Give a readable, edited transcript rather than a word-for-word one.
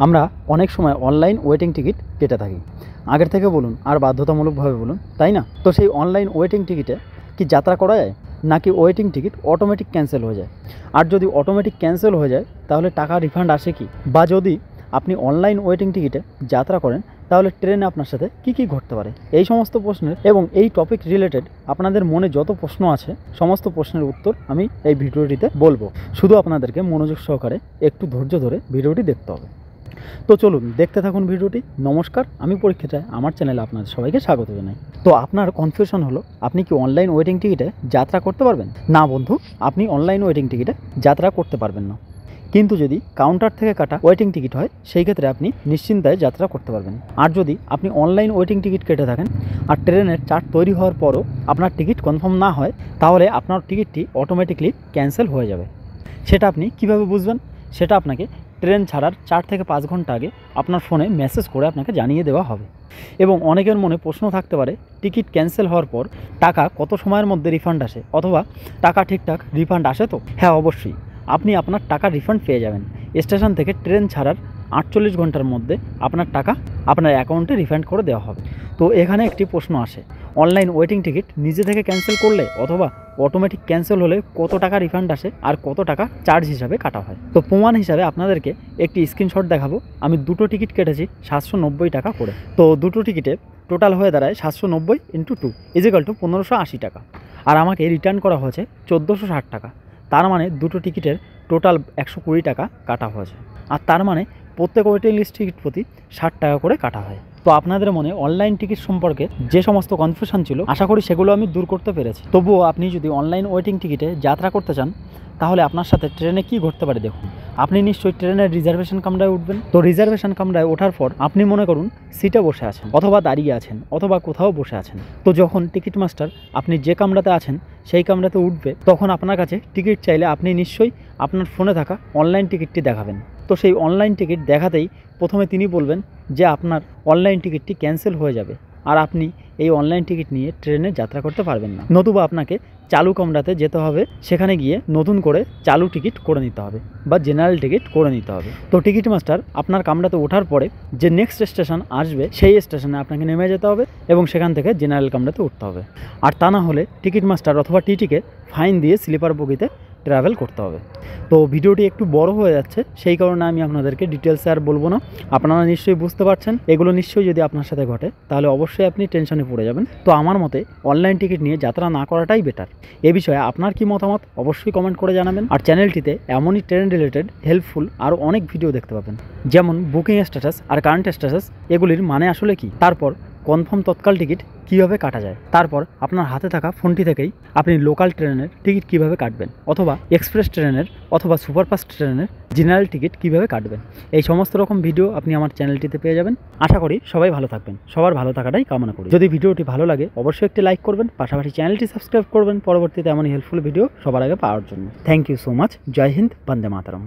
আমরা অনেক সময় অনলাইন ওয়েটিং টিকিট কেটে থাকি, আগের থেকে বলুন আর বাধ্যতামূলকভাবে বলুন, তাই না? তো সেই অনলাইন ওয়েটিং টিকিটে কি যাত্রা করা যায়, নাকি ওয়েটিং টিকিট অটোমেটিক ক্যান্সেল হয়ে যায়? আর যদি অটোমেটিক ক্যান্সেল হয়ে যায় তাহলে টাকা রিফান্ড আসে কি? বা যদি আপনি অনলাইন ওয়েটিং টিকিটে যাত্রা করেন তাহলে ট্রেনে আপনার সাথে কি কি ঘটতে পারে? এই সমস্ত প্রশ্নের এবং এই টপিক রিলেটেড আপনাদের মনে যত প্রশ্ন আছে সমস্ত প্রশ্নের উত্তর আমি এই ভিডিওটিতে বলবো। শুধু আপনাদেরকে মনোযোগ সহকারে একটু ধৈর্য ধরে ভিডিওটি দেখতে হবে। তো চলুন দেখতে থাকুন ভিডিওটি। নমস্কার, আমি পরীক্ষিত রায়, আমার চ্যানেলে আপনাদের সবাইকে স্বাগত জানাই। তো আপনার কনফিউশন হলো আপনি কি অনলাইন ওয়েটিং টিকিটে যাত্রা করতে পারবেন? না বন্ধু, আপনি অনলাইন ওয়েটিং টিকিটে যাত্রা করতে পারবেন না। কিন্তু যদি কাউন্টার থেকে কাটা ওয়েটিং টিকিট হয় সেই ক্ষেত্রে আপনি নিশ্চিন্তায় যাত্রা করতে পারবেন। আর যদি আপনি অনলাইন ওয়েটিং টিকিট কেটে থাকেন আর ট্রেনের চার্ট তৈরি হওয়ার পরও আপনার টিকিট কনফার্ম না হয়, তাহলে আপনার টিকিটটি অটোমেটিকলি ক্যান্সেল হয়ে যাবে। সেটা আপনি কিভাবে বুঝবেন? সেটা আপনাকে ট্রেন ছাড়ার 4 থেকে 5 ঘন্টা আগে আপনার ফোনে মেসেজ করে আপনাকে জানিয়ে দেওয়া হবে। এবং অনেকের মনে প্রশ্ন থাকতে পারে, টিকিট ক্যান্সেল হওয়ার পর টাকা কত সময়ের মধ্যে রিফান্ড আসে, অথবা টাকা ঠিকঠাক রিফান্ড আসে তো? হ্যাঁ, অবশ্যই আপনি আপনার টাকা রিফান্ড পেয়ে যাবেন। স্টেশন থেকে ট্রেন ছাড়ার 48 ঘন্টার মধ্যে আপনার টাকা আপনার অ্যাকাউন্টে রিফান্ড করে দেওয়া হবে। তো এখানে একটি প্রশ্ন আসে, অনলাইন ওয়েটিং টিকিট নিজে থেকে ক্যান্সেল করলে অথবা অটোমেটিক ক্যান্সেল হলে কত টাকা রিফান্ড আসে আর কত টাকা চার্জ হিসাবে কাটা হয়? তো প্রমাণ হিসাবে আপনাদেরকে একটি স্ক্রিনশট দেখাবো। আমি দুটো টিকিট কেটেছি 790 টাকা করে। তো দুটো টিকিটে টোটাল হয়ে দাঁড়ায় 790 × 2 = 1580 টাকা। আর আমাকে রিটার্ন করা হয়েছে 1460 টাকা। তার মানে দুটো টিকিটের টোটাল 120 টাকা কাটা হয়েছে। আর তার মানে প্রত্যেক ওয়েটিং লিস্ট টিকিট প্রতি 60 টাকা করে কাটা হয়। তো আপনাদের মনে অনলাইন টিকিট সম্পর্কে যে সমস্ত কনফিউশন ছিল, আশা করি সেগুলো আমি দূর করতে পেরেছি। তবুও আপনি যদি অনলাইন ওয়েটিং টিকিটে যাত্রা করতে চান তাহলে আপনার সাথে ট্রেনে কি ঘটতে পারে দেখুন। আপনি নিশ্চয়ই ট্রেনের রিজার্ভেশন কামরায় উঠবেন। তো রিজার্ভেশন কামরায় ওঠার পর আপনি মনে করুন সিটে বসে আছেন, অথবা দাঁড়িয়ে আছেন, অথবা কোথাও বসে আছেন। তো যখন টিকিট মাস্টার আপনি যে কামরাতে আছেন সেই কামরাতে উঠবে, তখন আপনার কাছে টিকিট চাইলে আপনি নিশ্চয়ই আপনার ফোনে থাকা অনলাইন টিকিটটি দেখাবেন। তো সেই অনলাইন টিকিট দেখাতেই প্রথমে তিনি বলবেন যে আপনার অনলাইন টিকিটটি ক্যান্সেল হয়ে যাবে, আর আপনি এই অনলাইন টিকিট নিয়ে ট্রেনে যাত্রা করতে পারবেন না। নতুবা আপনাকে চালু কামরাতে যেতে হবে, সেখানে গিয়ে নতুন করে চালু টিকিট করে নিতে হবে বা জেনারেল টিকিট করে নিতে হবে। তো টিকিট মাস্টার আপনার কামরাতে ওঠার পরে যে নেক্সট স্টেশন আসবে সেই স্টেশনে আপনাকে নেমে যেতে হবে এবং সেখান থেকে জেনারেল কামরাতে উঠতে হবে। আর তা না হলে টিকিট মাস্টার অথবা টিটিকে ফাইন দিয়ে স্লিপার বগিতে ট্রাভেল করতে হবে। তো ভিডিওটি একটু বড় হয়ে যাচ্ছে, সেই কারণে আমি আপনাদেরকে ডিটেলসে আর বলবো না। আপনারা নিশ্চয়ই বুঝতে পারছেন। এগুলো নিশ্চয়ই যদি আপনার সাথে ঘটে তাহলে অবশ্যই আপনি টেনশনে পড়ে যাবেন। তো আমার মতে অনলাইন টিকিট নিয়ে যাত্রা না করাটাই বেটার। এ বিষয়ে আপনার কি মতামত অবশ্যই কমেন্ট করে জানাবেন। আর চ্যানেলটিতে এমনই ট্রেন রিলেটেড হেল্পফুল আরও অনেক ভিডিও দেখতে পাবেন, যেমন বুকিং স্ট্যাটাস আর কারেন্ট স্ট্যাটাস, এগুলির মানে আসলে কি, তারপর কনফার্ম তৎকাল টিকিট কীভাবে কাটা যায়, তারপর আপনার হাতে থাকা ফোনটি থেকেই আপনি লোকাল ট্রেনের টিকিট কীভাবে কাটবেন, অথবা এক্সপ্রেস ট্রেনের অথবা সুপারফাস্ট ট্রেনের জেনারেল টিকিট কীভাবে কাটবেন, এই সমস্ত রকম ভিডিও আপনি আমার চ্যানেলটিতে পেয়ে যাবেন। আশা করি সবাই ভালো থাকবেন, সবার ভালো থাকাটাই কামনা করি। যদি ভিডিওটি ভালো লাগে অবশ্যই একটি লাইক করবেন, পাশাপাশি চ্যানেলটি সাবস্ক্রাইব করবেন পরবর্তীতে এমনই হেল্পফুল ভিডিও সবার আগে পাওয়ার জন্য। Thank you so much. জয় হিন্দ, বন্দে মাতরম।